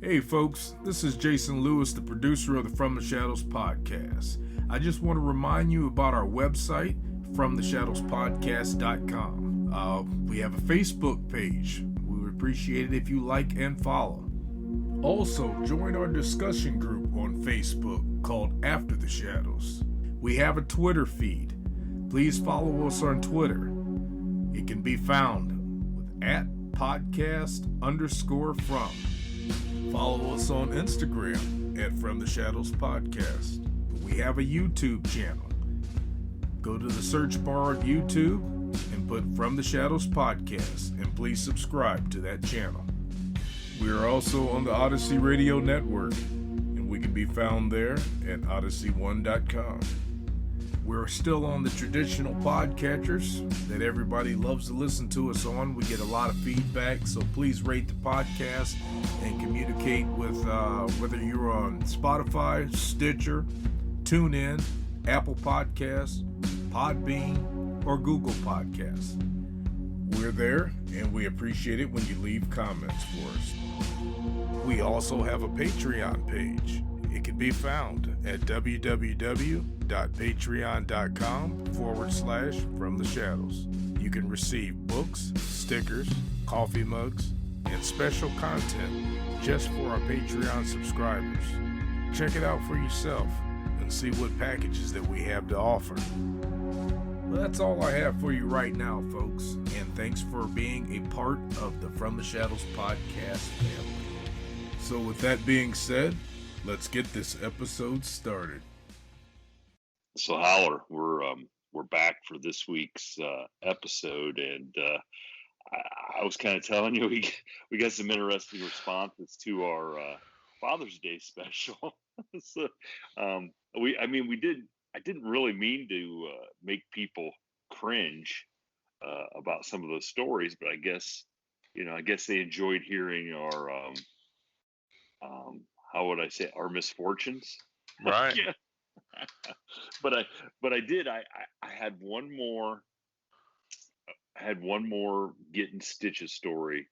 Hey folks, this is Jason Lewis, the producer of the From the Shadows podcast. I just want to remind you about our website, fromtheshadowspodcast.com. We have a Facebook page. We would appreciate it if you like and follow. Also, join our discussion group on Facebook called After the Shadows. We have a Twitter feed. Please follow us on Twitter. It can be found with @podcast_from. Follow us on Instagram @From the Shadows Podcast. We have a YouTube channel. Go to the search bar at YouTube and put From the Shadows Podcast, and please subscribe to that channel. We are also on the Odyssey Radio Network, and we can be found there at odyssey1.com. We're still on the traditional podcatchers that everybody loves to listen to us on. We get a lot of feedback, so please rate the podcast and communicate with whether you're on Spotify, Stitcher, TuneIn, Apple Podcasts, Podbean, or Google Podcasts. We're there, and we appreciate it when you leave comments for us. We also have a Patreon page. It can be found at www.patreon.com/FromTheShadows. You can receive books, stickers, coffee mugs, and special content just for our Patreon subscribers. Check it out for yourself and see what packages that we have to offer. Well, that's all I have for you right now, folks, and thanks for being a part of the From the Shadows podcast family. So with that being said, let's get this episode started. So Howler, we're back for this week's episode, and I was kind of telling you we got some interesting responses to our Father's Day special. So I didn't really mean to make people cringe about some of those stories, but I guess they enjoyed hearing our how would I say, our misfortunes, right? Yeah. But I had one more getting stitches story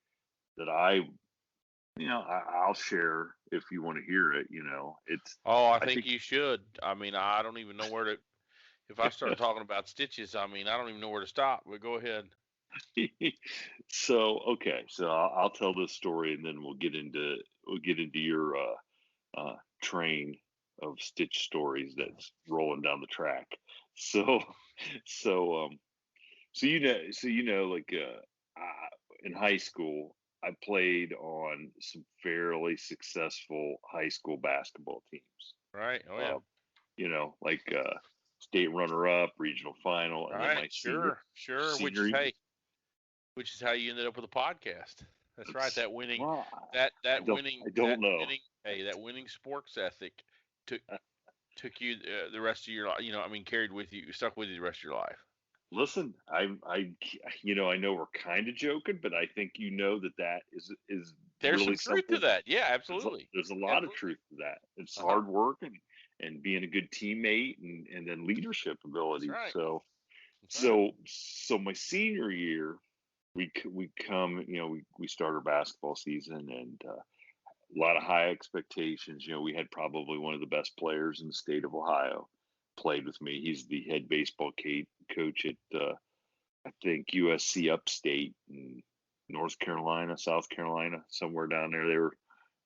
that I'll share if you want to hear it. I think you should. I mean, I don't even know where to. If I start talking about stitches, I mean, I don't even know where to stop. But go ahead. So I'll tell this story, and then we'll get into your train of stitch stories that's rolling down the track. In high school, I played on some fairly successful high school basketball teams. Right. Oh yeah. State runner-up, regional final, and then my sure. Which is how you ended up with a podcast. That's right. That winning. Well, that winning sports ethic took you the rest of your life. Carried with you, stuck with you the rest of your life. Listen, I know we're kind of joking, but I think that is there's really some truth to that. Yeah, absolutely. There's a lot of truth to that. It's hard work and being a good teammate and then leadership ability. Right. So my senior year, we come, we start our basketball season, and a lot of high expectations. We had probably one of the best players in the state of Ohio played with me. He's the head baseball coach at I think USC Upstate in North Carolina, South Carolina, somewhere down there.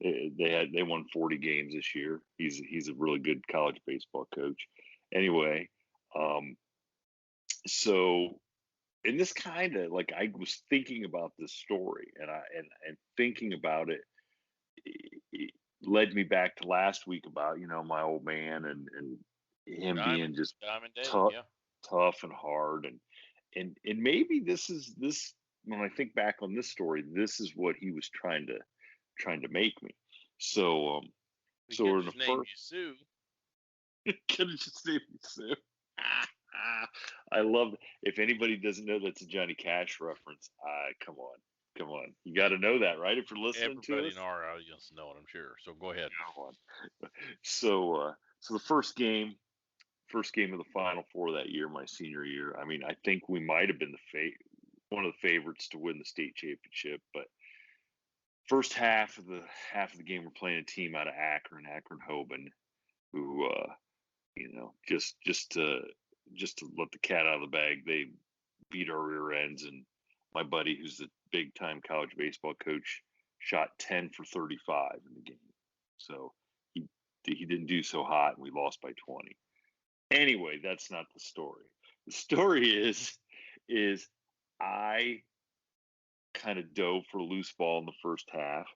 They won 40 games this year. He's a really good college baseball coach. Anyway, so in this kind of I was thinking about this story, and thinking about it led me back to last week about my old man and him being just tough and hard, and maybe this when I think back on this story, this is what he was trying to make me. So we're in the first. Can you just name me Sue? I love it. If anybody doesn't know that's a Johnny Cash reference, come on. You got to know that, right? If you're listening to us. Everybody in our audience know it, I'm sure. So go ahead. So the first game of the Final Four that year, my senior year, I think we might have been one of the favorites to win the state championship, but first half of the game, we're playing a team out of Akron Hoban, who just to let the cat out of the bag, they beat our rear ends, and my buddy, who's the big time college baseball coach, shot 10 for 35 in the game. So he didn't do so hot, and we lost by 20. Anyway, that's not the story. The story is I kind of dove for a loose ball in the first half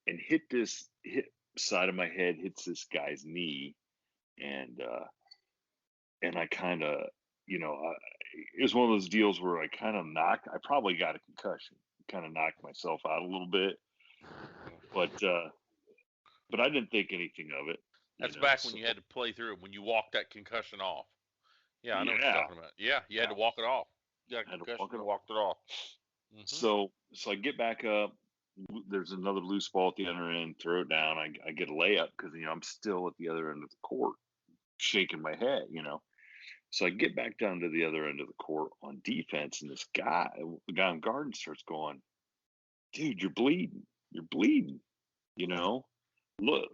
and hit side of my head, hits this guy's knee, and I kind of, it was one of those deals where I probably got a concussion, kind of knocked myself out a little bit, but I didn't think anything of it. That's back when you had to play through it, when you walked that concussion off. Yeah, I know what you're talking about. Yeah, you had to walk it off. You got a concussion, you walked it off. Mm-hmm. So I get back up. There's another loose ball at the other end. Throw it down. I get a layup because I'm still at the other end of the court, shaking my head. So I get back down to the other end of the court on defense, and the guy on guard starts going, "Dude, you're bleeding. You're bleeding. Look."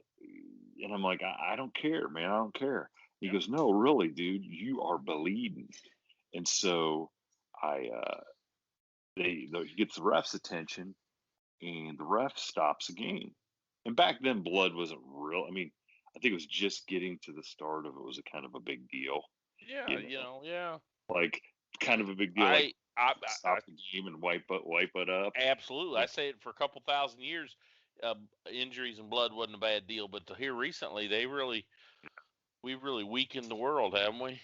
And I'm like, I don't care, man. I don't care. He goes, "No, really, dude, you are bleeding." And so he gets the ref's attention, and the ref stops the game. And back then, blood wasn't real. I mean, I think it was just getting to the start of it was a kind of a big deal. Yeah, yeah. Like, kind of a big deal. Stop the game and wipe it up. Absolutely. I say it for a couple thousand years, injuries and blood wasn't a bad deal. But here recently, we've really weakened the world, haven't we?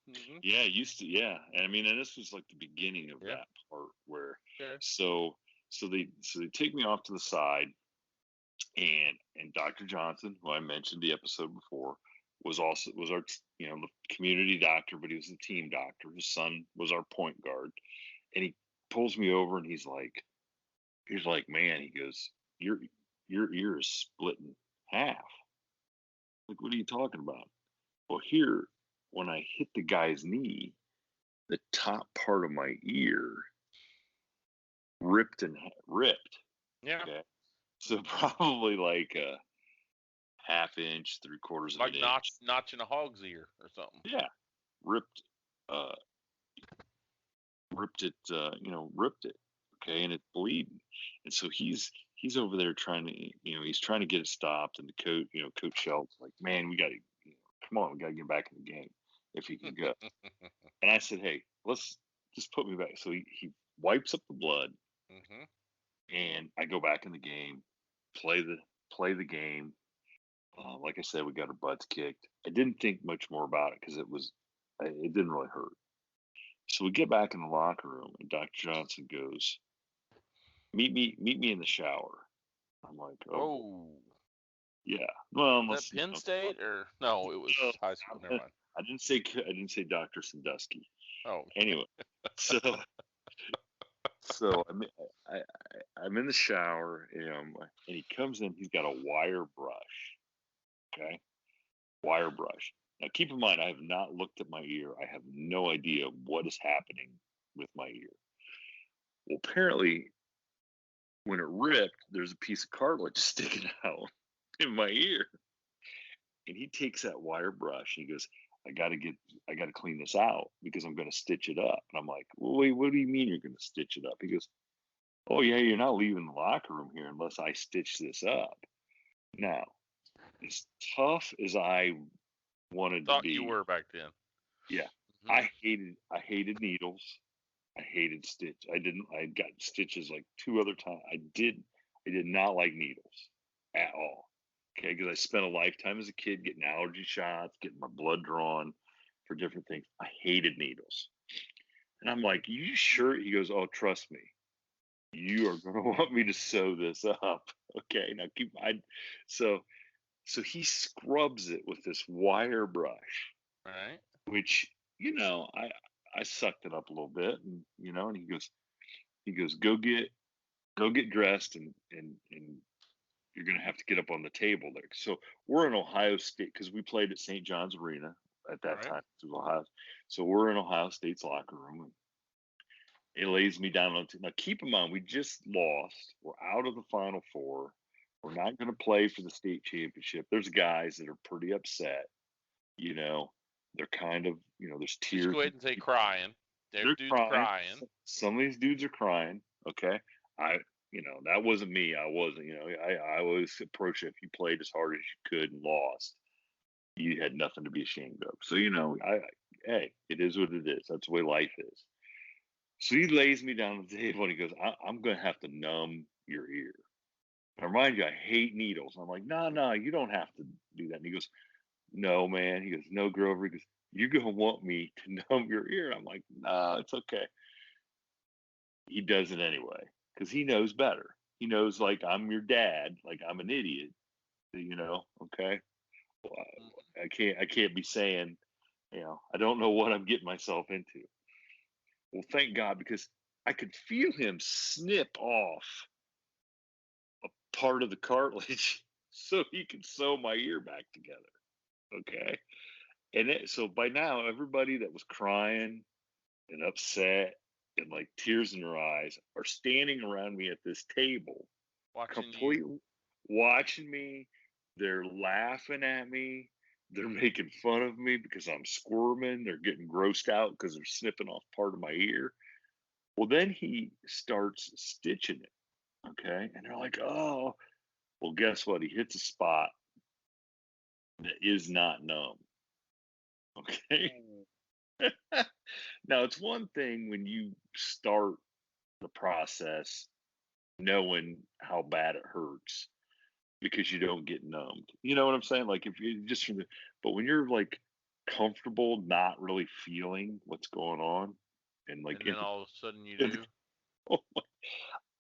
Mm-hmm. Yeah, used to. Yeah, and I mean, and this was like the beginning of that part where. Okay. So they take me off to the side, and Dr. Johnson, who I mentioned the episode before, was our the community doctor, but he was the team doctor. His son was our point guard, and he pulls me over and he's like, "Man," he goes, your ear is split in half. Like, what are you talking about? Well, here, when I hit the guy's knee, the top part of my ear ripped. Yeah. Okay. So probably like a half-inch, 3/4 of an inch. Like notching a hog's ear or something. Yeah. Ripped it. Okay, and it's bleeding. And so he's over there trying to get it stopped, and the Coach Shelton's like, "Man, we got to, come on, we got to get back in the game if he can go." And I said, "Hey, let's just put me back." So he wipes up the blood, mm-hmm. and I go back in the game, play the game. Like I said, we got our butts kicked. I didn't think much more about it because it didn't really hurt. So we get back in the locker room, and Dr. Johnson goes, meet me in the shower. I'm like, "Oh, yeah." Well, was that Penn State or no? It was high school. Never mind. I didn't say Dr. Sandusky. Oh, anyway, so I'm in the shower, and he comes in. He's got a wire brush. Okay, wire brush. Now, keep in mind, I have not looked at my ear. I have no idea what is happening with my ear. Well, apparently, when it ripped, there's a piece of cartilage sticking out in my ear. And he takes that wire brush and he goes, I got to clean this out because I'm going to stitch it up. And I'm like, "Well, wait, what do you mean you're going to stitch it up?" He goes, "Oh, yeah, you're not leaving the locker room here unless I stitch this up." Now, as tough as I wanted to be, you were back then. Yeah. Mm-hmm. I hated needles. I hated stitch. I got stitches like 2 other times. I did not like needles at all. Okay, because I spent a lifetime as a kid getting allergy shots, getting my blood drawn for different things. I hated needles. And I'm like, "You sure?" He goes, "Oh, trust me. You are going to want me to sew this up." Okay, now so he scrubs it with this wire brush. Right. Which, I sucked it up a little bit, and and he goes, go get dressed, and you're gonna have to get up on the table there. So we're in Ohio State because we played at St. John's Arena at that time. It was Ohio. So we're in Ohio State's locker room, It lays me down on now. Keep in mind, we just lost. We're out of the Final Four. We're not going to play for the state championship. There's guys that are pretty upset. You know, they're kind of, there's tears. Just go ahead and say crying. They're Dudes crying. Some of these dudes are crying. Okay. That wasn't me. I wasn't, I always approach it. If you played as hard as you could and lost, you had nothing to be ashamed of. So, hey, it is what it is. That's the way life is. So he lays me down on the table and he goes, I'm going to have to numb your ear. I remind you, I hate needles. I'm like, no, you don't have to do that. And he goes, no, man. He goes, no, Grover. He goes, you're going to want me to numb your ear. I'm like, no, it's okay. He does it anyway because he knows better. He knows, like, I'm your dad. Like, I'm an idiot, okay? Well, I can't be saying, I don't know what I'm getting myself into. Well, thank God, because I could feel him snip off a part of the cartilage so he could sew my ear back together. Okay. And so by now, everybody that was crying and upset and like tears in their eyes are standing around me at this table, watching me. They're laughing at me. They're making fun of me because I'm squirming. They're getting grossed out because they're snipping off part of my ear. Well, then he starts stitching it. Okay. And they're like, oh, well, guess what? He hits a spot that is not numb. Okay. Now, it's one thing when you start the process knowing how bad it hurts because you don't get numbed. You know what I'm saying? Like, if you just but when you're like comfortable not really feeling what's going on, and like, and then all of a sudden you do.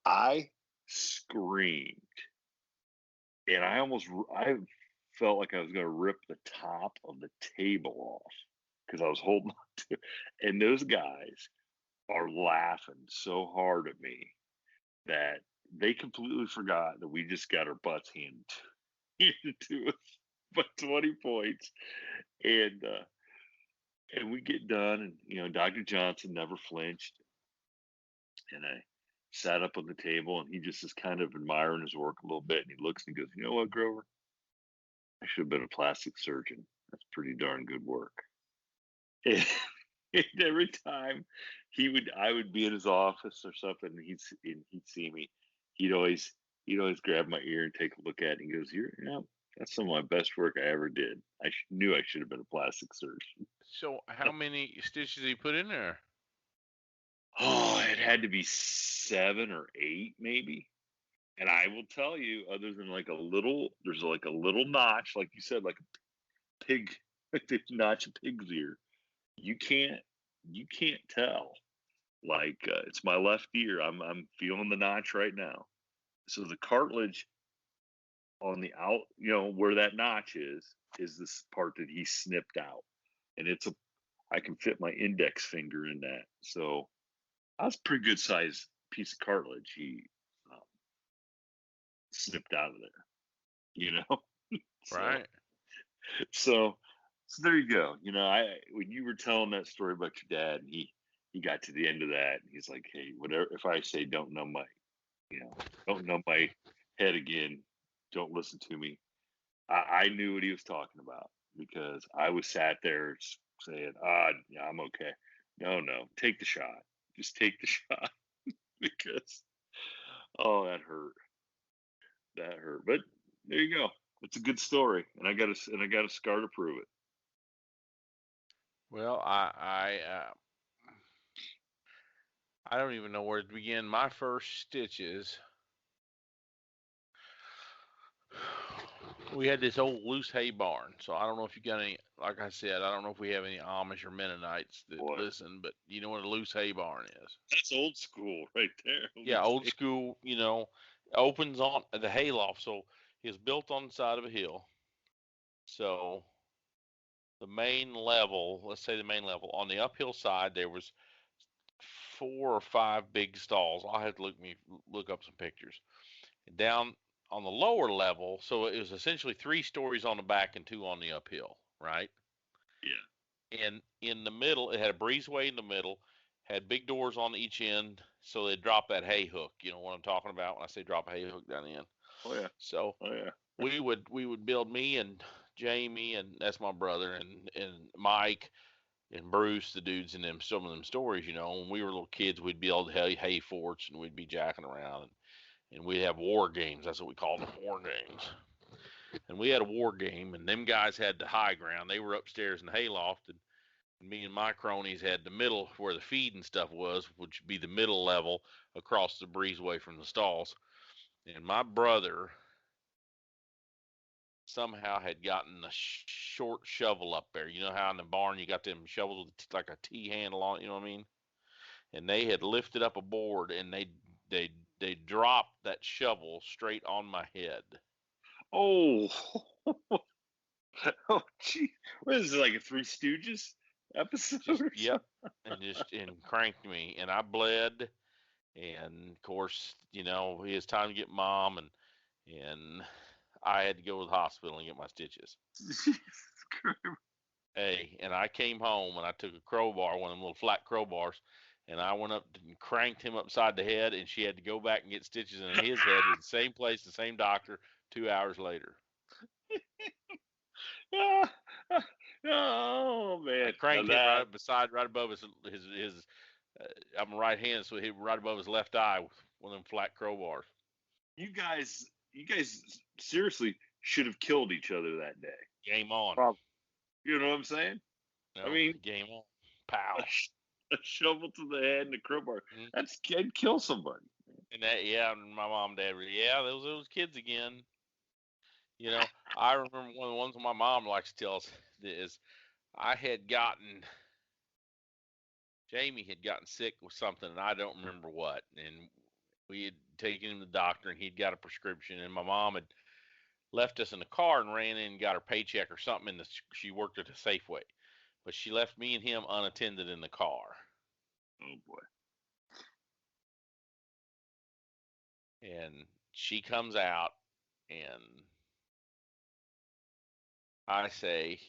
I screamed, and I felt like I was going to rip the top of the table off because I was holding on to it. And those guys are laughing so hard at me that they completely forgot that we just got our butts handed to us by 20 points. And we get done, and Dr. Johnson never flinched. And I sat up on the table, and he just is kind of admiring his work a little bit. And he looks and he goes, "You know what, Grover? I should have been a plastic surgeon. That's pretty darn good work." And every time I would be in his office or something, and he'd see me, he'd always grab my ear and take a look at it. And he goes, that's some of my best work I ever did. I knew I should have been a plastic surgeon. So how many stitches did he put in there? Oh, it had to be 7 or 8, maybe. And I will tell you, other than there's like a little notch, like you said, like a pig, the notch of pig's ear. You can't tell. Like, it's my left ear. I'm feeling the notch right now. So the cartilage on the out, where that notch is this part that he snipped out, and I can fit my index finger in that. So that's a pretty good size piece of cartilage he snipped out of there, Right. So there you go. When you were telling that story about your dad, and he got to the end of that, and he's like, "Hey, whatever. If I say don't numb my head again, don't listen to me." I knew what he was talking about because I was sat there saying, yeah, I'm okay. No, take the shot. Just take the shot because, oh, that hurt. That hurt. But there you go. It's a good story, and I got a scar to prove it. Well, I don't even know where to begin. My first stitches, we had this old loose hay barn. So I don't know if you got any, like I said, I don't know if we have any Amish or Mennonites that listen, but you know what a loose hay barn is? That's old school right there. Yeah, old school, opens on the hayloft. So it's built on the side of a hill. So the main level, let's say the main level, on the uphill side, there was 4 or 5 big stalls. I'll have to look up some pictures. Down on the lower level, so it was essentially 3 stories on the back and 2 on the uphill, right? Yeah. And in the middle, it had a breezeway in the middle, had big doors on each end, so they'd drop that hay hook. You know what I'm talking about when I say drop a hay hook down in. Oh yeah. So Oh yeah. we would build, me and Jamie, and that's my brother, and Mike and Bruce, the dudes in them, some of them stories. You know, when we were little kids, we'd build hay forts, and we'd be jacking around, and we'd have war games. That's what we called them, war games. And we had a war game, and them guys had the high ground. They were upstairs in the hayloft, and me and my cronies had the middle where the feed and stuff was, which would be the middle level across the breezeway from the stalls. And my brother somehow had gotten a short shovel up there. You know how in the barn you got them shovels with like a T handle on it, you know what I mean? And they had lifted up a board, and they dropped that shovel straight on my head. Oh. Oh gee. What is it, like a Three Stooges episode? Yep. And cranked me, and I bled. And of course, you know, it's time to get mom, and I had to go to the hospital and get my stitches. Jesus Christ. Hey, and I came home, and I took a crowbar, one of them little flat crowbars, and I went up and cranked him upside the head, and she had to go back and get stitches in his head at the same place, the same doctor, 2 hours later. Oh man! I cranked him right above his I'm right handed, so he right above his left eye with one of them flat crowbars. You guys seriously should have killed each other that day. Game on. Probably. You know what I'm saying? No, I mean, game on. Pow. A shovel to the head and a crowbar. That'd kill somebody. And that, yeah, and my mom and dad were, yeah, those kids again. You know, I remember one of the ones my mom likes to tell us is Jamie had gotten sick with something, and I don't remember what. And we had taken him to the doctor, and he'd got a prescription, and my mom had left us in the car and ran in and got her paycheck or something. She worked at a Safeway, but she left me and him unattended in the car. Oh boy! And she comes out, and I say,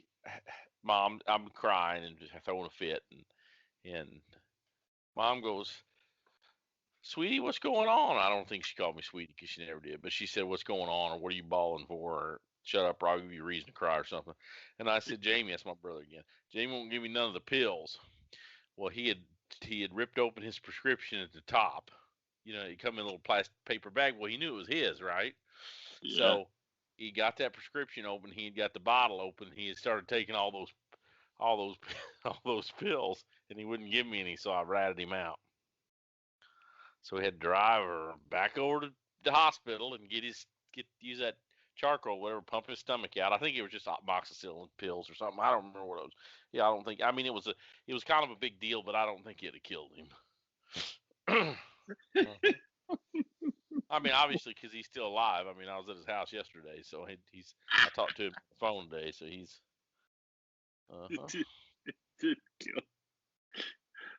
"Mom," I'm crying and just throwing a fit, and Mom goes, "Sweetie, what's going on?" I don't think she called me sweetie because she never did, but she said, "What's going on?" or "What are you bawling for?" or "Shut up, or I'll give you a reason to cry," or something. And I said, "Jamie," that's my brother again. "Jamie won't give me none of the pills." Well, he had ripped open his prescription at the top. You know, it come in a little plastic paper bag. Well, he knew it was his, right? Yeah. So he got that prescription open. He had got the bottle open. He had started taking all those pills, and he wouldn't give me any. So I ratted him out. So we had to drive her back over to the hospital and use that charcoal, whatever, pump his stomach out. I think it was just amoxicillin pills or something. I don't remember what it was. Yeah, I don't think. I mean, it was kind of a big deal, but I don't think it'd have killed him. I mean, obviously, because he's still alive. I mean, I was at his house yesterday, so I talked to him on the phone today, so he's.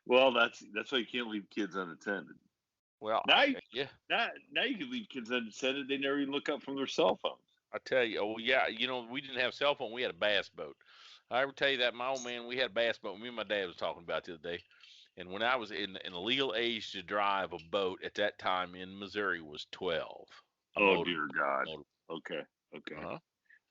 Well, that's why you can't leave kids unattended. Well, now you can leave kids unattended. They never even look up from their cell phones. I tell you, oh yeah, you know, we didn't have cell phone. We had a bass boat. I ever tell you that, my old man, we had a bass boat. Me and my dad was talking about it the other day. And when I was in the legal age to drive a boat at that time in Missouri was 12. Dear God. Motor. Okay. Uh-huh.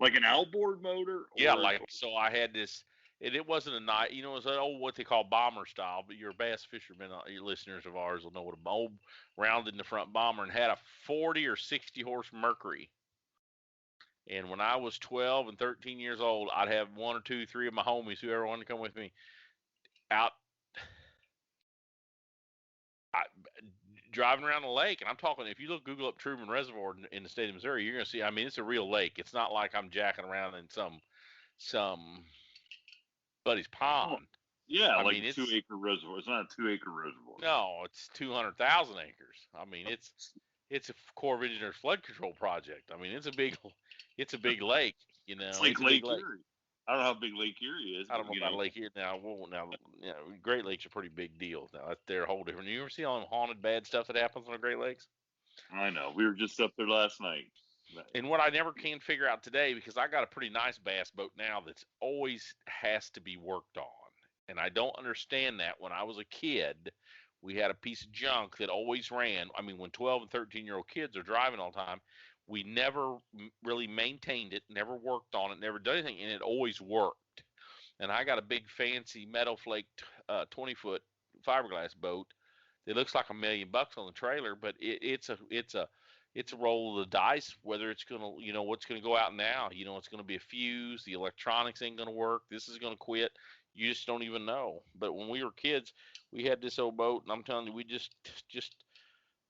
Like an outboard motor? Yeah, so I had this, and it wasn't a night, you know, it was an old, what they call bomber style, but your bass fishermen, your listeners of ours will know what an old rounded in the front bomber, and had a 40 or 60 horse Mercury. And when I was 12 and 13 years old, I'd have one or two, three of my homies, whoever wanted to come with me, out driving around the lake. And I'm talking, if you Google up Truman Reservoir in the state of Missouri, you're going to see, I mean, it's a real lake. It's not like I'm jacking around in some buddy's pond. Yeah, I mean, it's 2 acre reservoir. It's not a 2 acre reservoir. No, it's 200,000 acres. I mean, it's a Corps of Engineers flood control project. I mean, it's a big lake, you know. It's like Lake Erie. I don't know how big Lake Erie is. I don't know about Lake Erie now. Well, now, you know, Great Lakes are a pretty big deal. Now, they're a whole different. You ever see all them haunted bad stuff that happens on the Great Lakes? I know. We were just up there last night. And what I never can figure out today, because I got a pretty nice bass boat now that's always has to be worked on. And I don't understand that. When I was a kid, we had a piece of junk that always ran. I mean, when 12 and 13-year-old kids are driving all the time, we never really maintained it, never worked on it, never done anything, and it always worked. And I got a big fancy metal flake 20-foot fiberglass boat that looks like $1,000,000 on the trailer, but it's a roll of the dice whether it's gonna, what's gonna go out now. It's gonna be a fuse. The electronics ain't gonna work. This is gonna quit. You just don't even know. But when we were kids, we had this old boat, and I'm telling you, we just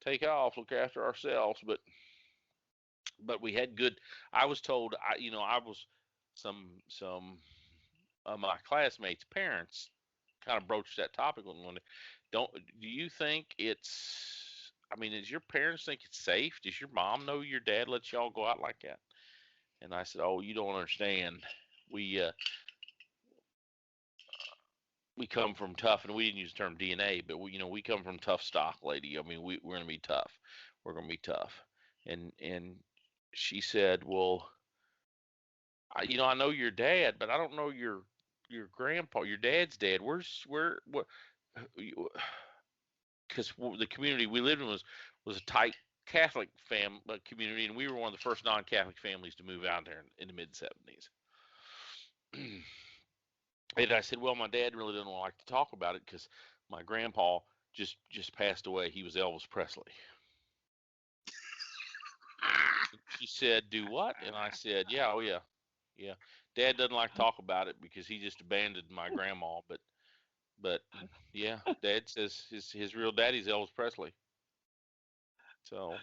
take off, look after ourselves. But we had good. I was told, I was some of my classmates' parents kind of broached that topic one day. Do you think it's? I mean, does your parents think it's safe? Does your mom know your dad lets y'all go out like that? And I said, oh, you don't understand. We come from tough, and we didn't use the term DNA, but we come from tough stock, lady. I mean, we're gonna be tough. We're gonna be tough. And she said, well, I know your dad, but I don't know your grandpa, your dad's dad. What? Because the community we lived in was a tight Catholic community, and we were one of the first non-Catholic families to move out there in the mid-70s. And I said, well, my dad really didn't like to talk about it because my grandpa just passed away. He was Elvis Presley. She said, do what? And I said, yeah, oh yeah. Yeah. Dad doesn't like to talk about it because he just abandoned my grandma, but yeah, Dad says his real daddy's Elvis Presley. So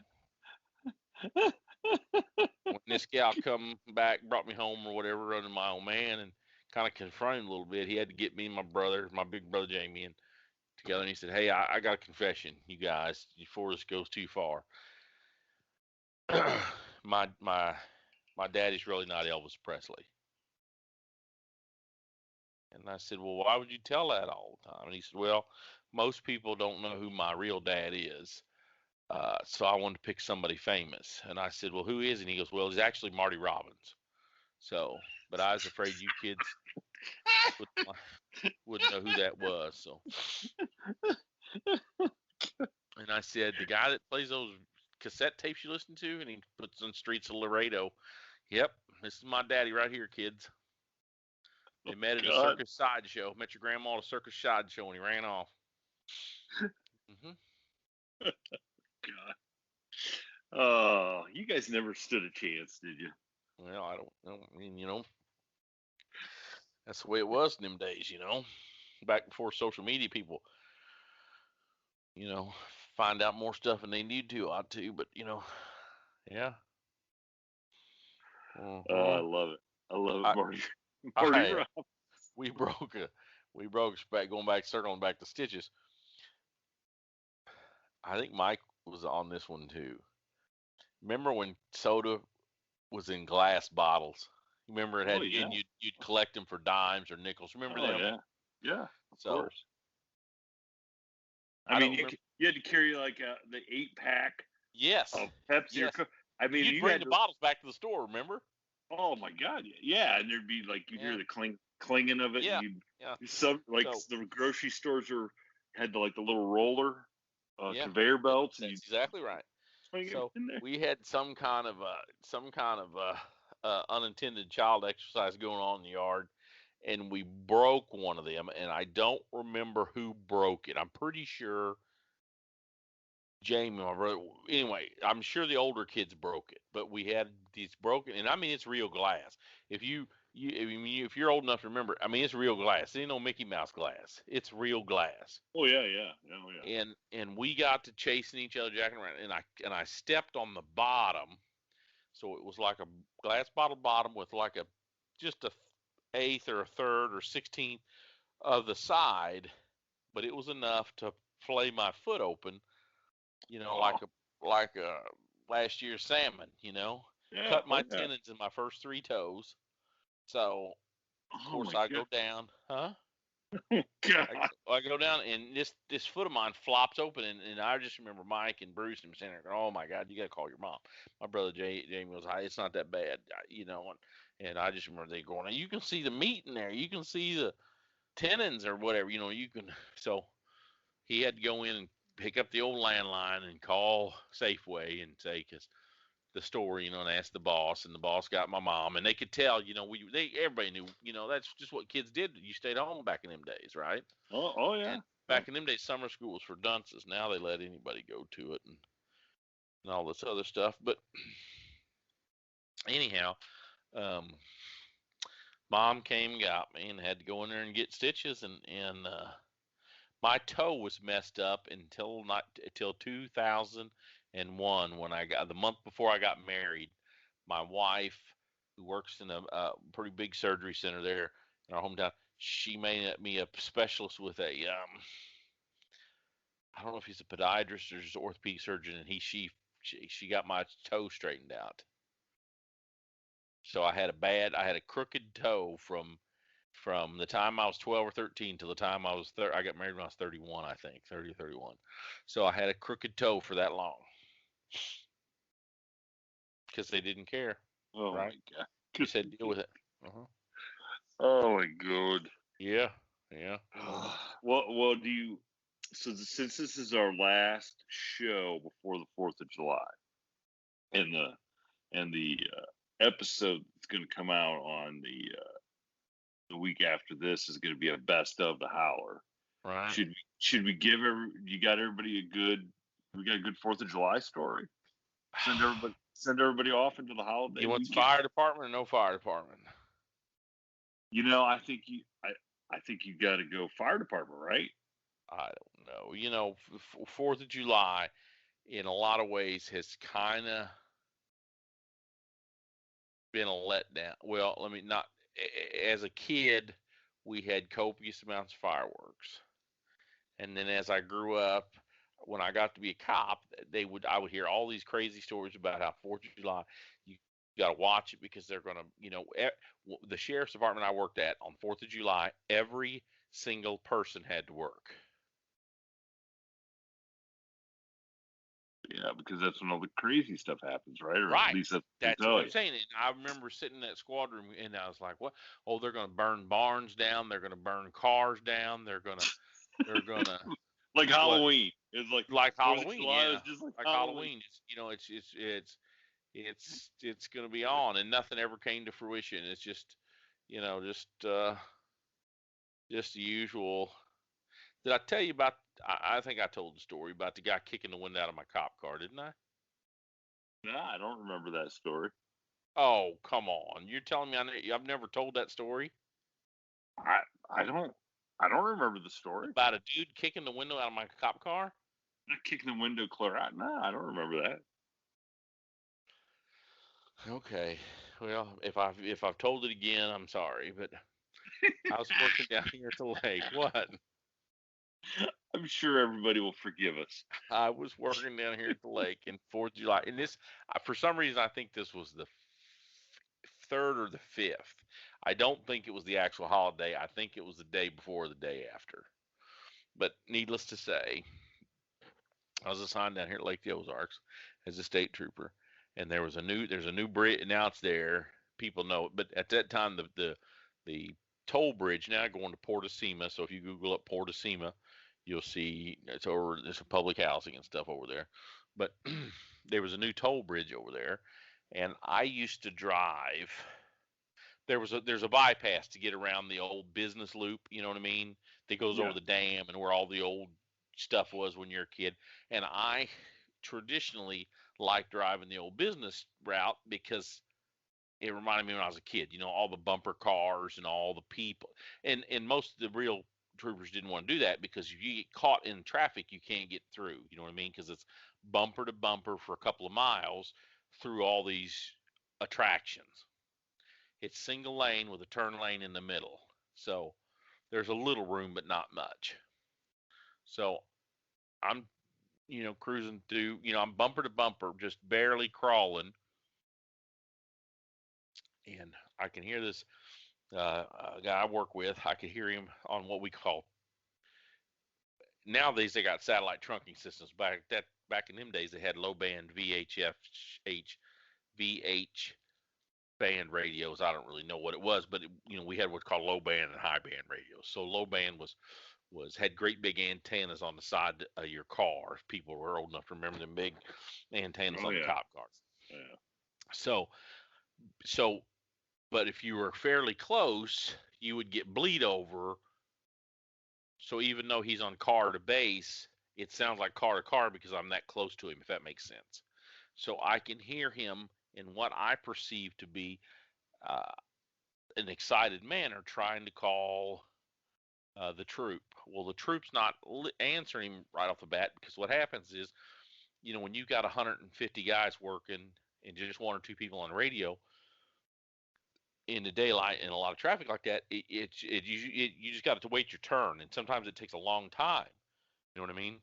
when this gal come back, brought me home or whatever, running my old man, and kind of confronted him a little bit, he had to get me and my brother, my big brother Jamie, and together, and he said, hey, I got a confession, you guys, before this goes too far. my daddy's really not Elvis Presley. And I said, well, why would you tell that all the time? And he said, well, most people don't know who my real dad is. So I wanted to pick somebody famous. And I said, well, who is? And he goes, well, he's actually Marty Robbins. So, but I was afraid you kids wouldn't know who that was. So, and I said, the guy that plays those cassette tapes you listen to, and he puts on Streets of Laredo. Yep, this is my daddy right here, kids. They met at a circus sideshow. Met your grandma at a circus sideshow, and he ran off. Mm-hmm. God. Oh, you guys never stood a chance, did you? Well, I don't know. I mean, that's the way it was in them days, back before social media. People, find out more stuff than they need to, ought to, but, yeah. Oh, I love it. I love it, Marty. We broke circling back to Stitches. I think Mike was on this one too. Remember when soda was in glass bottles? Remember it had, and you'd collect them for dimes or nickels. Remember them? Yeah. Of course. I mean, you had to carry like the 8-pack. Yes. Of Pepsi. Yes. I mean, you'd bring the bottles back to the store. Remember? Oh my God! Yeah, and there'd be like you'd hear the clinging of it. Yeah. And the grocery stores had the little roller conveyor belts. That's exactly right. So we had some kind of unintended child exercise going on in the yard, and we broke one of them, and I don't remember who broke it. I'm pretty sure Jamie, my brother. Anyway, I'm sure the older kids broke it, but we had these broken, and I mean it's real glass. If you're old enough to remember, I mean it's real glass. It ain't no Mickey Mouse glass. It's real glass. Oh yeah. Oh yeah. And we got to chasing each other, jacking around, and I stepped on the bottom, so it was like a glass bottle bottom with like just a eighth or a third or 16th of the side, but it was enough to flay my foot open. Like a last year's salmon, cut my tendons in my first 3 toes. So, of course, I go down, huh? God. I go down, and this foot of mine flops open, and I just remember Mike and Bruce and saying, "Oh my God, you got to call your mom." My brother Jamie was, "It's not that bad," and I just remember they going, "You can see the meat in there. You can see tenons or whatever, you can. So he had to go in and pick up the old landline and call Safeway and say, because the story, and ask the boss, and the boss got my mom, and they could tell, everybody knew, that's just what kids did. You stayed home back in them days, right? Oh yeah. And back in them days, summer school was for dunces. Now they let anybody go to it and all this other stuff. But anyhow, um, mom came and got me and had to go in there and get stitches, and my toe was messed up until 2001, when I got, the month before I got married. My wife, who works in a pretty big surgery center there in our hometown, she made me a specialist with a I don't know if he's a podiatrist or just an orthopedic surgeon, and she got my toe straightened out. So I had a crooked toe from the time I was 12 or 13 till the time I got married when I was 31, I think, 30 or 31. So I had a crooked toe for that long because they didn't care. Oh right? my God. You said deal with it. Uh-huh. Oh my God. Yeah. Yeah. Well, so since this is our last show before the 4th of July, and the episode that's going to come out on the week after this is going to be a best of the Howler. Right. Should we give we got a good 4th of July story? Send everybody off into the holiday. You want the fire department or no fire department? I think you got to go fire department, right? I don't know. 4th of July, in a lot of ways, has kind of been a letdown. Well, let me not. As a kid, we had copious amounts of fireworks, and then as I grew up, when I got to be a cop, I would hear all these crazy stories about how 4th of July, you got to watch it because they're going to, the sheriff's department I worked at on 4th of July, every single person had to work. Yeah, because that's when all the crazy stuff happens, right? Or right. At least that's what I'm saying. And I remember sitting in that squad room, and I was like, "What? Oh, they're going to burn barns down. They're going to burn cars down. They're going to like Halloween. It's like Halloween. Yeah, it's just like Halloween. It's going to be on, and nothing ever came to fruition. It's just the usual. Did I tell you about? I think I told the story about the guy kicking the wind out of my cop car, didn't I? Nah, I don't remember that story. Oh, come on! You're telling me I've never told that story? I don't remember the story about a dude kicking the window out of my cop car. Not kicking the window clear out. No, I don't remember that. Okay, well, if I've told it again, I'm sorry, but I was working down here at the lake. What? I'm sure everybody will forgive us. I was working down here at the lake in 4th of July, and this, for some reason, I think this was the 3rd or the 5th. I don't think it was the actual holiday. I think it was the day before or the day after. But needless to say, I was assigned down here at Lake the Ozarks as a state trooper, and there's a new bridge. Now it's there. People know it, but at that time, the toll bridge, now going to Port of Sema. So if you Google up Port of Sema, you'll see there's a public housing and stuff over there. But there was a new toll bridge over there, and I used to drive. There's a bypass to get around the old business loop, you know what I mean? That goes over the dam and where all the old stuff was when you're a kid. And I traditionally like driving the old business route because it reminded me when I was a kid, all the bumper cars and all the people. And most of the real troopers didn't want to do that because if you get caught in traffic, you can't get through. You know what I mean? Because it's bumper to bumper for a couple of miles through all these attractions. It's single lane with a turn lane in the middle. So there's a little room, but not much. So I'm, cruising through, I'm bumper to bumper, just barely crawling. And I can hear this guy I work with. I could hear him on what we call, nowadays they got satellite trunking systems. Back in them days, they had low band VHF, band radios. I don't really know what it was, but we had what's called low band and high band radios. So low band had great big antennas on the side of your car. If people were old enough to remember them big antennas Oh on the yeah. cop cars. Yeah. So, but if you were fairly close, you would get bleed over. So even though he's on car to base, it sounds like car to car because I'm that close to him, if that makes sense. So I can hear him in what I perceive to be uh, an excited manner trying to call the troop. Well, the troop's not answering him right off the bat because what happens is, when you've got 150 guys working and just one or two people on radio in the daylight and a lot of traffic like that, you just got to wait your turn, and sometimes it takes a long time. You know what I mean?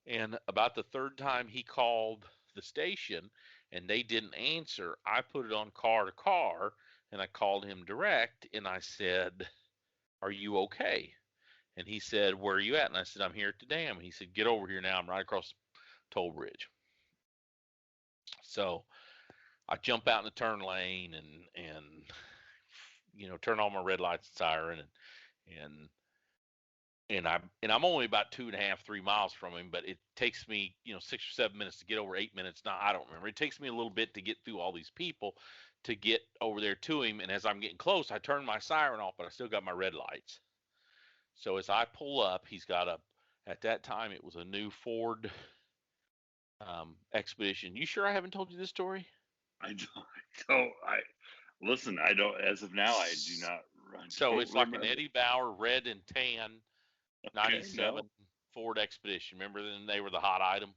And about the third time he called the station and they didn't answer, I put it on car to car and I called him direct and I said, "Are you okay?" And he said, "Where are you at?" And I said, "I'm here at the dam." And he said, "Get over here now. I'm right across the toll bridge." So I jump out in the turn lane and turn on my red lights and siren and I'm only about 2.5, 3 miles from him, but it takes me 6 or 7 minutes to get over, 8 minutes. Now I don't remember. It takes me a little bit to get through all these people to get over there to him. And as I'm getting close, I turn my siren off, but I still got my red lights. So as I pull up, he's got at that time it was a new Ford Expedition. You sure I haven't told you this story? I don't. Listen. I don't. As of now, I do not. So it's like remember. an Eddie Bauer red and tan Okay, 97 no. Ford Expedition. Remember then they were the hot item?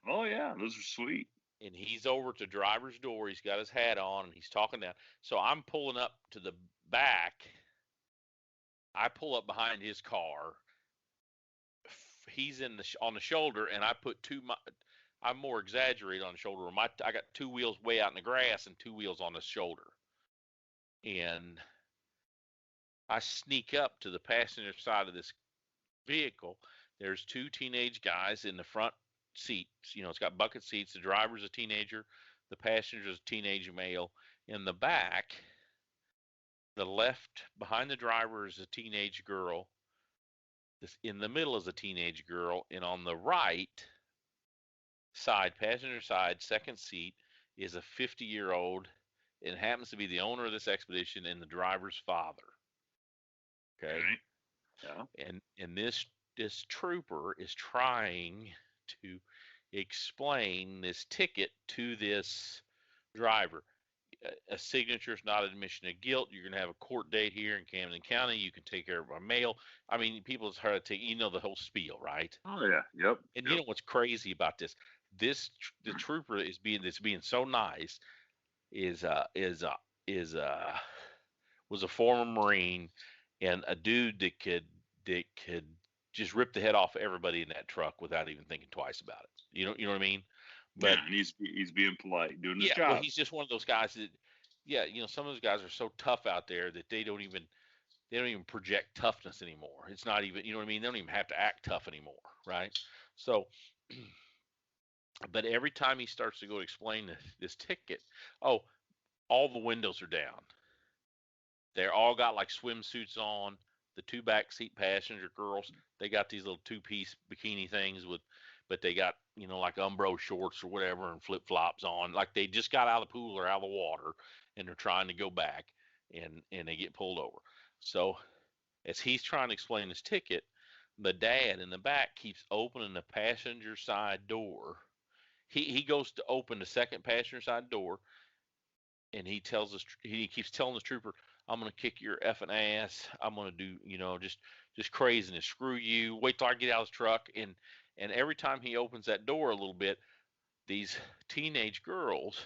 Oh yeah, those are sweet. And he's over at the driver's door. He's got his hat on and he's talking down. So I'm pulling up to the back. I pull up behind his car. He's on the shoulder, and I put I'm more exaggerated on the shoulder. I got two wheels way out in the grass and two wheels on the shoulder. And I sneak up to the passenger side of this vehicle. There's two teenage guys in the front seats. It's got bucket seats. The driver's a teenager. The passenger's a teenage male. In the back, the left behind the driver is a teenage girl. In the middle is a teenage girl. And on the right side, passenger side, second seat, is a 50-year-old. It happens to be the owner of this expedition and the driver's father. Okay. Yeah. And this trooper is trying to explain this ticket to this driver. A signature is not admission of guilt. You're going to have a court date here in Camden County. You can take care of by mail. I mean, people have heard to take, the whole spiel, right? Oh yeah. Yep. And you know what's crazy about this? The trooper that's being so nice was a former Marine and a dude that could just rip the head off everybody in that truck without even thinking twice about it. You know what I mean? But yeah, and he's being polite, doing his yeah, job. well, he's just one of those guys that, some of those guys are so tough out there that they don't even project toughness anymore. It's not even, you know what I mean? They don't even have to act tough anymore, right? So, but every time he starts to go explain this ticket, all the windows are down. They're all got like swimsuits on. The two backseat passenger girls, they got these little two-piece bikini things but they got, like Umbro shorts or whatever and flip-flops on. Like they just got out of the pool or out of the water and they're trying to go back and they get pulled over. So as he's trying to explain his ticket, the dad in the back keeps opening the passenger side door. He goes to open the second passenger side door and he keeps telling the trooper, "I'm gonna kick your effing ass. I'm gonna do, just craziness. Screw you. Wait till I get out of this truck." And every time he opens that door a little bit, these teenage girls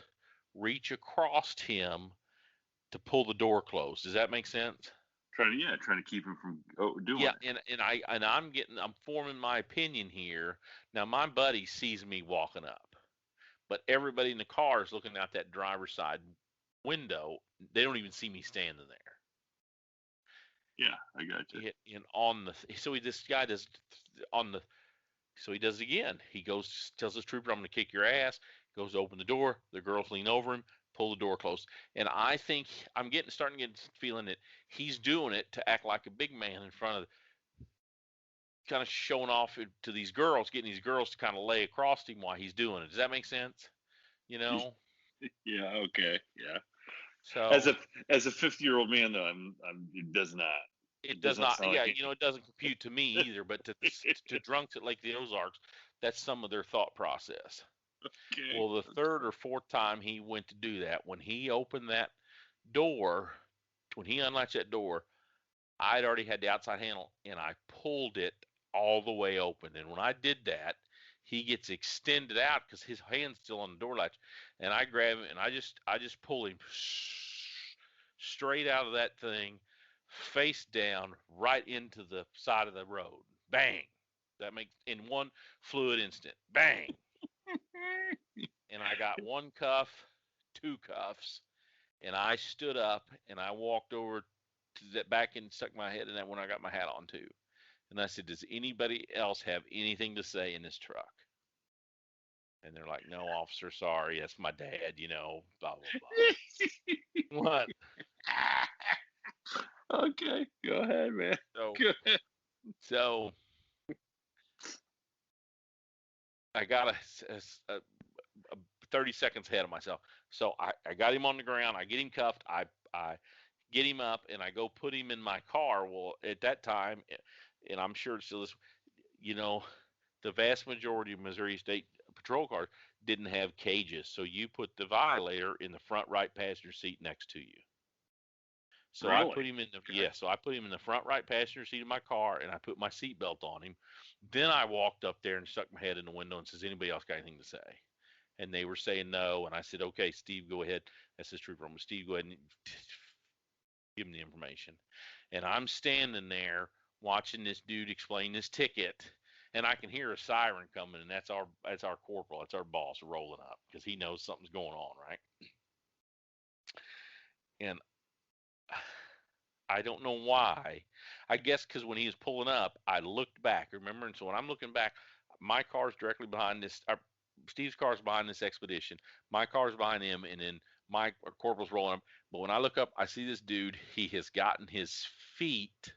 reach across him to pull the door closed. Does that make sense? Trying to keep him from doing Yeah, it. and I'm forming my opinion here. Now my buddy sees me walking up, but everybody in the car is looking out that driver's side window. They don't even see me standing there. Yeah, I got you. So he does it again. He goes, tells his trooper, "I'm going to kick your ass." Goes to open the door. The girls lean over him, pull the door closed. And I think I'm starting to get feeling that he's doing it to act like a big man in front of, kind of showing off to these girls, getting these girls to kind of lay across him while he's doing it. Does that make sense? You know? Yeah. Okay. Yeah. So As a 50-year-old man, though, it does not. it does not. sound Yeah, like it doesn't compute to me either. But to drunks at Lake the Ozarks, that's some of their thought process. Okay. Well, the third or fourth time he went to do that, when he opened that door, when he unlatched that door, I'd already had the outside handle and I pulled it all the way open. And when I did that, he gets extended out because his hand's still on the door latch, and I grab him and I just pull him straight out of that thing, face down, right into the side of the road. Bang! That makes in one fluid instant. Bang! And I got one cuff, two cuffs, and I stood up and I walked over to that back and stuck my head in that when I got my hat on too. And I said, "Does anybody else have anything to say in this truck?" And they're like, "No, officer, sorry, that's my dad, blah blah blah." What? Okay, go ahead, man. So, Go ahead. so I got a 30 seconds ahead of myself. So I got him on the ground. I get him cuffed. I get him up and I go put him in my car. Well, at that time, and I'm sure it's still this, the vast majority of Missouri State Patrol cars didn't have cages. So you put the violator in the front right passenger seat next to you. So Really? I put him in so I put him in the front right passenger seat of my car and I put my seatbelt on him. Then I walked up there and stuck my head in the window and says, "Anybody else got anything to say?" And they were saying no. And I said, "Okay, Steve, go ahead." That's his troop room. Steve, go ahead and give him the information. And I'm standing there watching this dude explain this ticket, and I can hear a siren coming, and that's our corporal, that's our boss rolling up because he knows something's going on, right? And I don't know why. I guess because when he was pulling up, I looked back. Remember, and so when I'm looking back, my car's directly behind this. Steve's car's behind this expedition. My car's behind him, and then my corporal's rolling up. But when I look up, I see this dude. He has gotten his feet.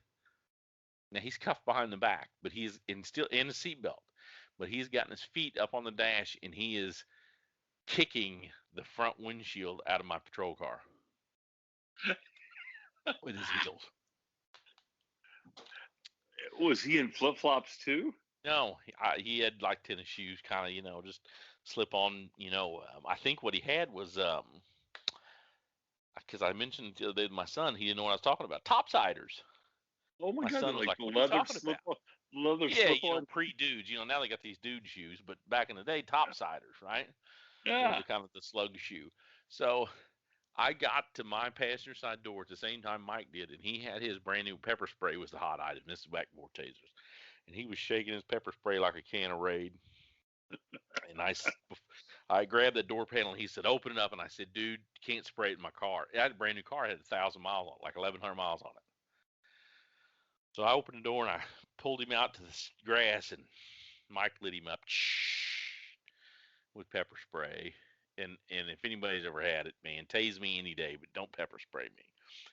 Now he's cuffed behind the back, but he's still in a seatbelt. But he's gotten his feet up on the dash, and he is kicking the front windshield out of my patrol car with his heels. Was he in flip flops too? No, he had like tennis shoes, kind of, just slip on. I think what he had was because I mentioned the other day to my son, he didn't know what I was talking about. Topsiders. Oh my My God! son was Like like, "What are you leather talking slip about?" on, leather Yeah, slip on. pre-dudes. Now they got these dude shoes, but back in the day, topsiders, right? Were Yeah. the kind of the slug shoe. So I got to my passenger side door at the same time Mike did, and he had his brand new pepper spray was the hot item. This is back before tasers, and he was shaking his pepper spray like a can of Raid. And I grabbed the door panel, and he said, "Open it up." And I said, "Dude, you can't spray it in my car." I had a brand new car, it had 1,000 miles on it, like 1,100 miles on it. So I opened the door and I pulled him out to the grass, and Mike lit him up with pepper spray. And if anybody's ever had it, man, tase me any day, but don't pepper spray me,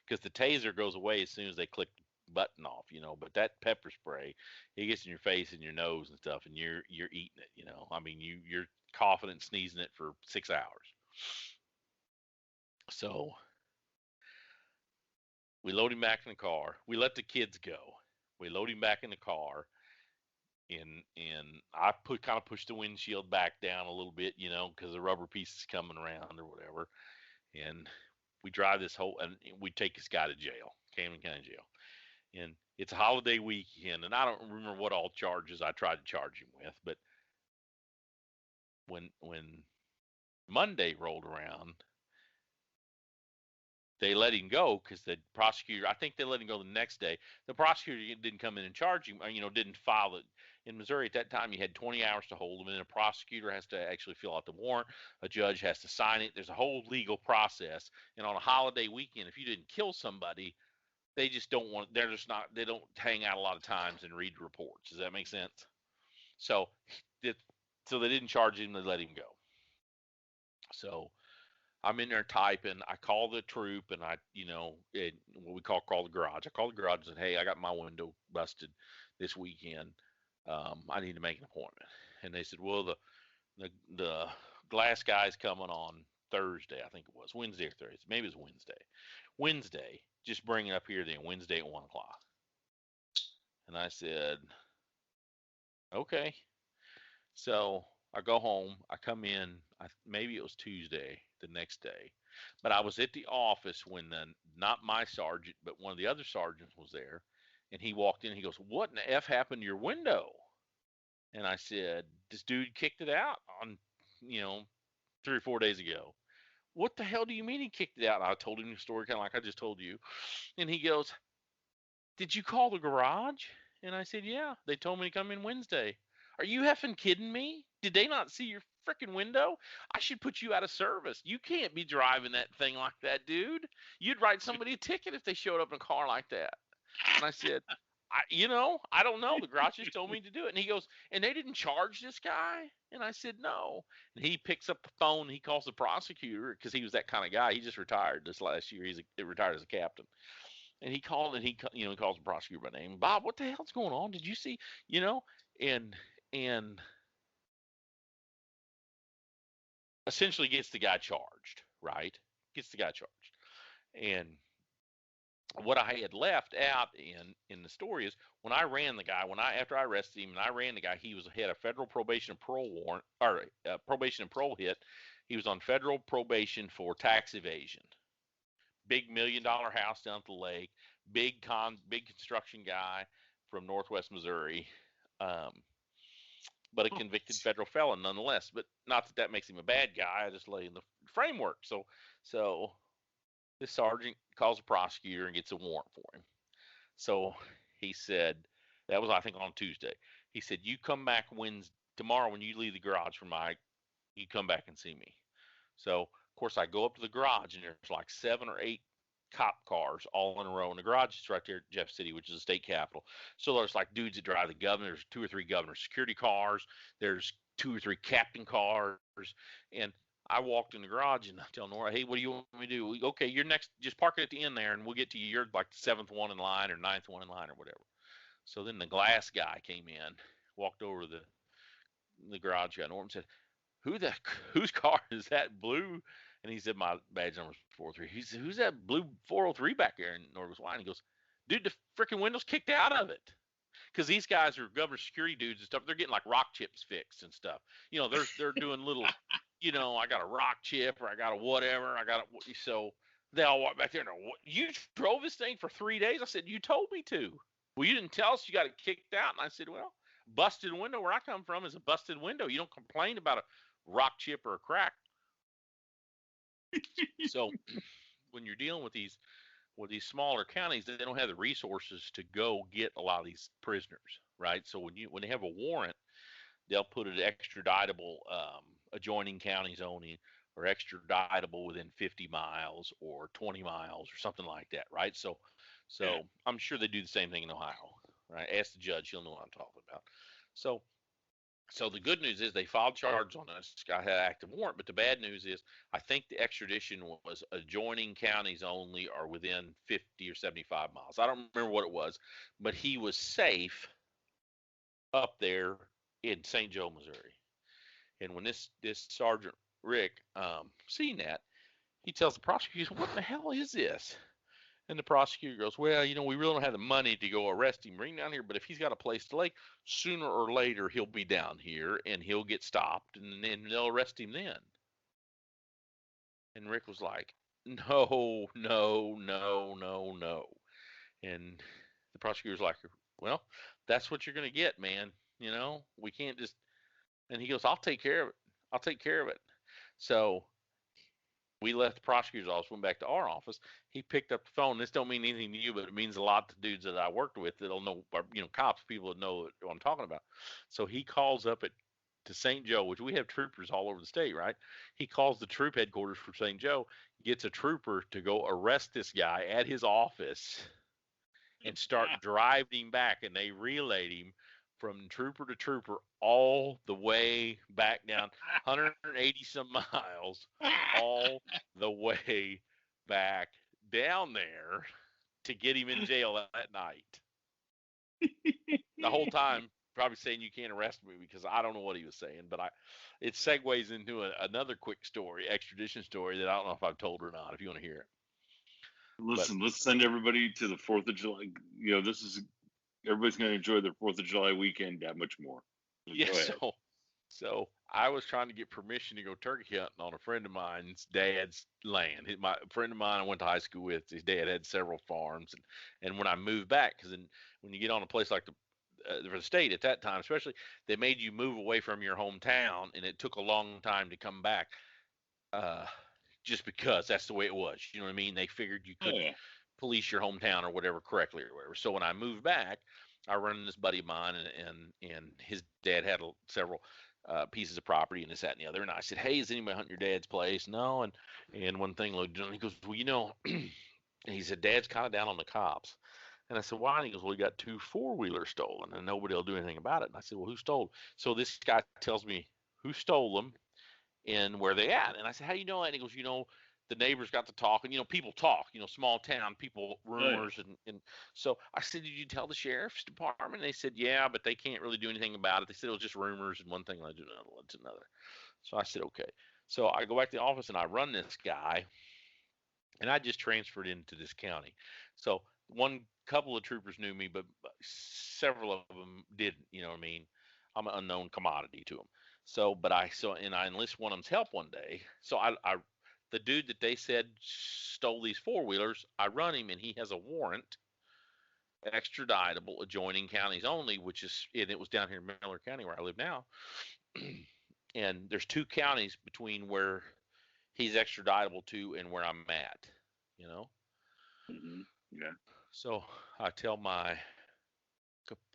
because the taser goes away as soon as they click the button off, But that pepper spray, it gets in your face and your nose and stuff, and you're eating it, I mean, you're coughing and sneezing it for 6 hours. So we load him back in the car. We let the kids go. We load him back in the car, and I kind of pushed the windshield back down a little bit, because the rubber piece is coming around or whatever. And we drive and we take this guy to jail, Camden County Jail. And it's a holiday weekend, and I don't remember what all charges I tried to charge him with, but when Monday rolled around, they let him go because the prosecutor, I think they let him go the next day. The prosecutor didn't come in and charge him, didn't file it. In Missouri at that time, you had 20 hours to hold him, and then a prosecutor has to actually fill out the warrant. A judge has to sign it. There's a whole legal process. And on a holiday weekend, if you didn't kill somebody, they just don't want, they don't hang out a lot of times and read reports. Does that make sense? So they didn't charge him, they let him go. So I'm in there typing. I call the troop, and what we call the garage. I call the garage and said, "Hey, I got my window busted this weekend. I need to make an appointment." And they said, "Well, the glass guy's coming on Thursday. I think it was Wednesday or Thursday. Maybe it was Wednesday. Wednesday. Just bring it up here then. Wednesday at 1 o'clock." And I said, "Okay." So I go home. I come in. Maybe it was Tuesday the next day, but I was at the office when not my sergeant, but one of the other sergeants was there, and he walked in. He goes, "What in the f happened to your window?" And I said, "This dude kicked it out on, 3 or 4 days ago." "What the hell do you mean he kicked it out?" And I told him the story kind of like I just told you, and he goes, "Did you call the garage?" And I said, "Yeah, they told me to come in Wednesday." "Are you effing kidding me? Did they not see your freaking window? I should put you out of service. You can't be driving that thing like that, dude. You'd write somebody a ticket if they showed up in a car like that." And I said, I don't know. The garage just told me to do it." And he goes, "And they didn't charge this guy?" And I said, "No." And he picks up the phone. He calls the prosecutor because he was that kind of guy. He just retired this last year. He retired as a captain. And he called and he calls the prosecutor by name. "Bob, what the hell's going on? Did you see, you know?" And essentially gets the guy charged, right? Gets the guy charged. And what I had left out in the story is when I ran the guy, after I arrested him and I ran the guy, he had a federal probation and parole warrant, or probation and parole hit. He was on federal probation for tax evasion. Big $1 million house down at the lake, big construction guy from Northwest Missouri, but a convicted federal felon nonetheless. But not that makes him a bad guy. I just lay in the framework. So this sergeant calls a prosecutor and gets a warrant for him. So he said, that was I think on Tuesday. He said, "You come back tomorrow when you leave the garage for you come back and see me." So of course I go up to the garage and there's like 7 or 8 cop cars all in a row. And the garage is right there at Jeff City, which is the state capital. So there's like dudes that drive the governor. There's 2 or 3 governor security cars. There's 2 or 3 captain cars. And I walked in the garage and I tell Nora, "Hey, what do you want me to do?" "Okay, you're next. Just park it at the end there and we'll get to you. You're like the 7th one in line or 9th one in line or whatever." So then the glass guy came in, walked over to the garage guy, Norm, and said, "Whose car is that blue?" And he said, "My badge number is 403. He said, "Who's that blue 403 back there?" And Norm goes, "Why?" And he goes, "Dude, the freaking window's kicked out of it." Because these guys are government security dudes and stuff. They're getting like rock chips fixed and stuff. They're doing little, I got a rock chip or I got a whatever. So they all walk back there and go, "What? You drove this thing for 3 days?" I said, "You told me to." "Well, you didn't tell us you got it kicked out." And I said, "Well, busted window where I come from is a busted window. You don't complain about a rock chip or a crack." So when you're dealing with these smaller counties, they don't have the resources to go get a lot of these prisoners, right? So when they have a warrant, they'll put it extraditable, adjoining counties only, or extraditable within 50 miles or 20 miles or something like that, right? So I'm sure they do the same thing in Ohio, right? Ask the judge; he'll know what I'm talking about. So the good news is they filed charges on us. I had an active warrant, but the bad news is I think the extradition was adjoining counties only or within 50 or 75 miles. I don't remember what it was, but he was safe up there in St. Joe, Missouri. And when this Sergeant Rick seen that, he tells the prosecutor, "What the hell is this?" And the prosecutor goes, "Well, we really don't have the money to go arrest him, bring him down here, but if he's got a place to lay, sooner or later he'll be down here and he'll get stopped and then they'll arrest him then." And Rick was like, "No, no, no, no, no." And the prosecutor's like, "Well, that's what you're going to get, man. We can't just," and he goes, "I'll take care of it. I'll take care of it." So we left the prosecutor's office, went back to our office. He picked up the phone. This don't mean anything to you, but it means a lot to dudes that I worked with that'll know, cops, people that know what I'm talking about. So he calls up to St. Joe, which we have troopers all over the state, right? He calls the troop headquarters for St. Joe, gets a trooper to go arrest this guy at his office and start driving him back. And they relayed him from trooper to trooper all the way back down 180 some miles, all the way back down there to get him in jail that night. The whole time, probably saying you can't arrest me because I don't know what he was saying, but it segues into another quick story, extradition story that I don't know if I've told or not. If you want to hear it. Listen, let's send everybody to the 4th of July. Everybody's going to enjoy their 4th of July weekend that much more. Yeah, so I was trying to get permission to go turkey hunting on a friend of mine's dad's land. My friend of mine I went to high school with, his dad had several farms, and when I moved back, because when you get on a place like the state at that time, especially, they made you move away from your hometown, and it took a long time to come back, just because that's the way it was. You know what I mean? They figured you couldn't police your hometown or whatever correctly or whatever. So when I moved back, I run into this buddy of mine, and his dad had several pieces of property and this, that, and the other. And I said, hey, is anybody hunting your dad's place? No. And one thing looked, and he goes, well, and he said, Dad's kind of down on the cops. And I said, why? And he goes, well, he got 2 4-wheelers stolen and nobody will do anything about it. And I said, well, who stole them? So this guy tells me who stole them and where they at. And I said, how do you know that? And he goes, the neighbors got to talking. People talk, small town people, rumors. And so I said, did you tell the sheriff's department? And they said, yeah, but they can't really do anything about it. They said it was just rumors, and one thing led to another. So I said, okay. So I go back to the office and I run this guy, and I just transferred into this county. So one couple of troopers knew me, but several of them didn't. You know what I mean? I'm an unknown commodity to them. So, and I enlist one of them's help one day. So the dude that they said stole these 4-wheelers, I run him, and he has a warrant, extraditable, adjoining counties only, and it was down here in Miller County where I live now. And there's 2 counties between where he's extraditable to and where I'm at, Mm-hmm. Yeah. So I tell my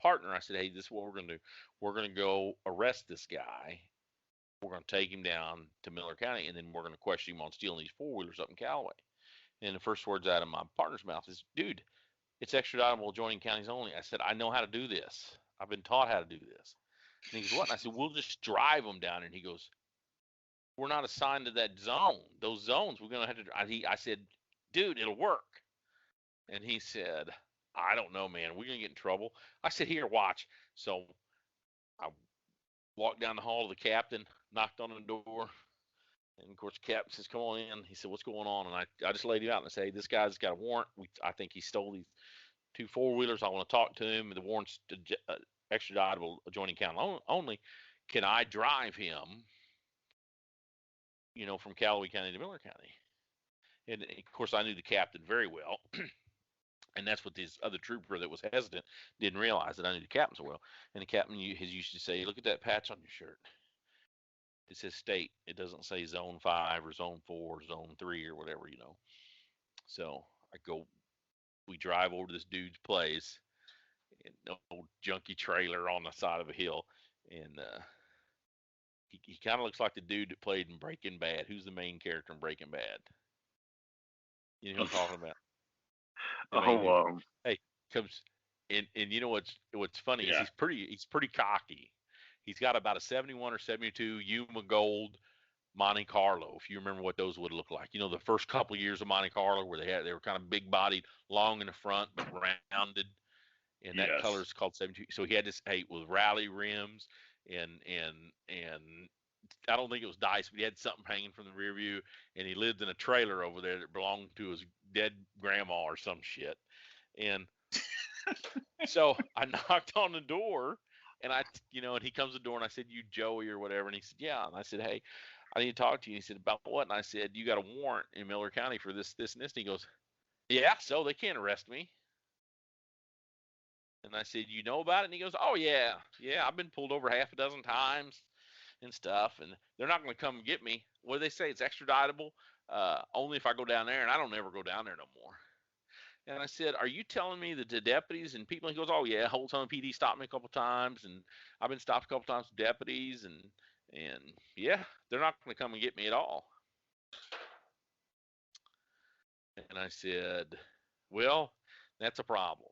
partner, I said, hey, this is what we're going to do. We're going to go arrest this guy. We're going to take him down to Miller County, and then we're going to question him on stealing these 4-wheelers up in Callaway. And the first words out of my partner's mouth is, dude, it's extraditable adjoining counties only. I said, I know how to do this. I've been taught how to do this. And he goes, what? And I said, we'll just drive them down. And he goes, we're not assigned to that zone. Those zones, we're going to have to. I said, dude, it'll work. And he said, I don't know, man. We're going to get in trouble. I said, here, watch. So I walked down the hall to the captain, knocked on the door. And, of course, the captain says, come on in. He said, what's going on? And I just laid him out and I said, hey, this guy's got a warrant. I think he stole these 2 4-wheelers. I want to talk to him. The warrant's extraditable adjoining county only. Can I drive him, from Callaway County to Miller County? And, of course, I knew the captain very well. And that's what this other trooper that was hesitant didn't realize, that I knew the captain so well. And the captain used to say, look at that patch on your shirt. It says state. It doesn't say zone 5 or zone 4 or zone 3 or whatever, So we drive over to this dude's place, an old junky trailer on the side of a hill. And he kind of looks like the dude that played in Breaking Bad. Who's the main character in Breaking Bad? You know who I'm talking about? Oh, hey, comes and you know what's funny is he's pretty cocky. He's got about a 71 or 72 Yuma Gold Monte Carlo, if you remember what those would look like. The first couple of years of Monte Carlo where they were kind of big bodied, long in the front but rounded, and that color is called 72. So he had this with rally rims and I don't think it was dice, but he had something hanging from the rear view, and he lived in a trailer over there that belonged to his dead grandma or some shit. And so I knocked on the door, and and he comes to the door, and I said, you Joey or whatever, and he said, yeah. And I said, hey, I need to talk to you. And he said, about what? And I said, you got a warrant in Miller County for this, this, and this. And he goes, yeah, so they can't arrest me. And I said, you know about it? And he goes, oh, yeah, I've been pulled over half a dozen times and stuff, and they're not going to come and get me. What do they say? It's extraditable only if I go down there, and I don't ever go down there no more. And I said, are you telling me that the deputies and people? He goes, oh, yeah, Holton PD stopped me a couple times, and I've been stopped a couple times with deputies, and yeah, they're not going to come and get me at all. And I said, well, that's a problem.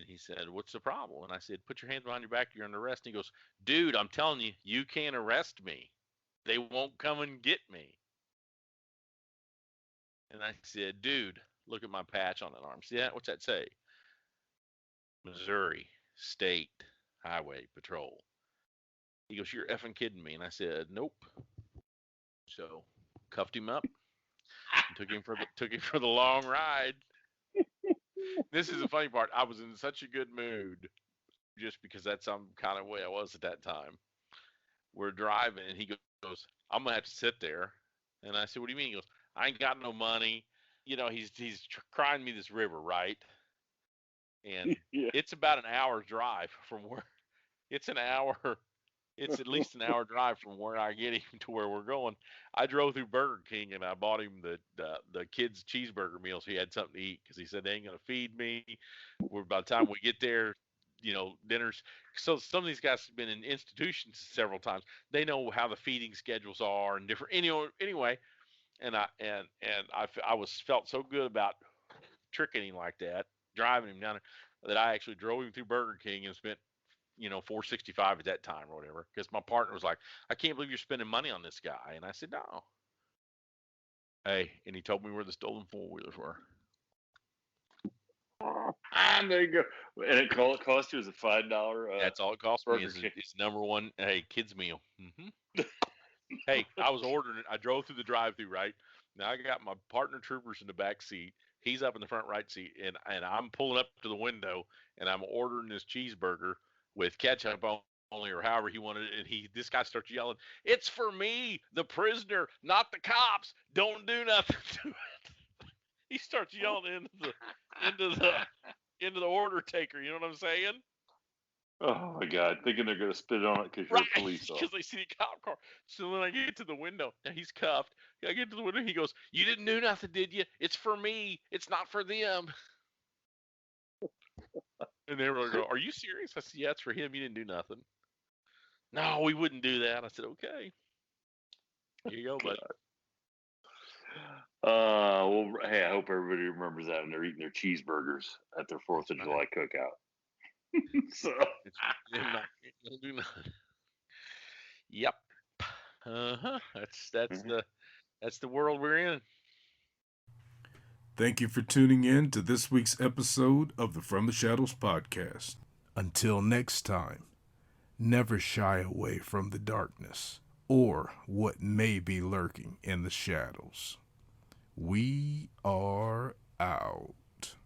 And he said, "What's the problem?" And I said, "Put your hands behind your back. You're under arrest." And he goes, "Dude, I'm telling you, you can't arrest me. They won't come and get me." And I said, "Dude, look at my patch on that arm. See that? What's that say? Missouri State Highway Patrol." He goes, "You're effing kidding me." And I said, "Nope." So cuffed him up and took him for the long ride. This is the funny part. I was in such a good mood just because that's some kind of way I was at that time. We're driving, and he goes, "I'm gonna have to sit there." And I said, "What do you mean?" He goes, "I ain't got no money." He's crying me this river, right? And Yeah. it's about an hour drive from where it's an hour. It's at least an hour drive from where I get him to where we're going. I drove through Burger King and I bought him the kids' cheeseburger meal so he had something to eat because he said they ain't gonna feed me. By the time we get there, dinners. So some of these guys have been in institutions several times. They know how the feeding schedules are and different. Anyway, I felt so good about tricking him like that, driving him down there, that I actually drove him through Burger King and spent $465 at that time or whatever, because my partner was like, "I can't believe you're spending money on this guy." And I said, "No." Hey, and he told me where the stolen four-wheelers were. There you go. And it cost you as a $5. That's all it cost me is number one, hey, kids meal. Hey, I was ordering it. I drove through the drive-through, right? Now I got my partner troopers in the back seat. He's up in the front right seat, and I'm pulling up to the window, and I'm ordering this cheeseburger with ketchup only, or however he wanted it. And this guy starts yelling, "It's for me, the prisoner, not the cops. Don't do nothing to it." He starts yelling into the order taker. You know what I'm saying? Oh my God! Thinking they're gonna spit on it because you're a police Because officer. they see the cop car. So when I get to the window, and he's cuffed. I get to the window, he goes, "You didn't do nothing, did you? It's for me. It's not for them." And they were like, "Are you serious?" I said, "Yeah, it's for him. You didn't do nothing." "No, we wouldn't do that." I said, "Okay. Here you go, bud." Well, hey, I hope everybody remembers that when they're eating their cheeseburgers at their 4th of July cookout. So Don't do nothing. Yep. That's the world we're in. Thank you for tuning in to this week's episode of the From the Shadows podcast. Until next time, never shy away from the darkness or what may be lurking in the shadows. We are out.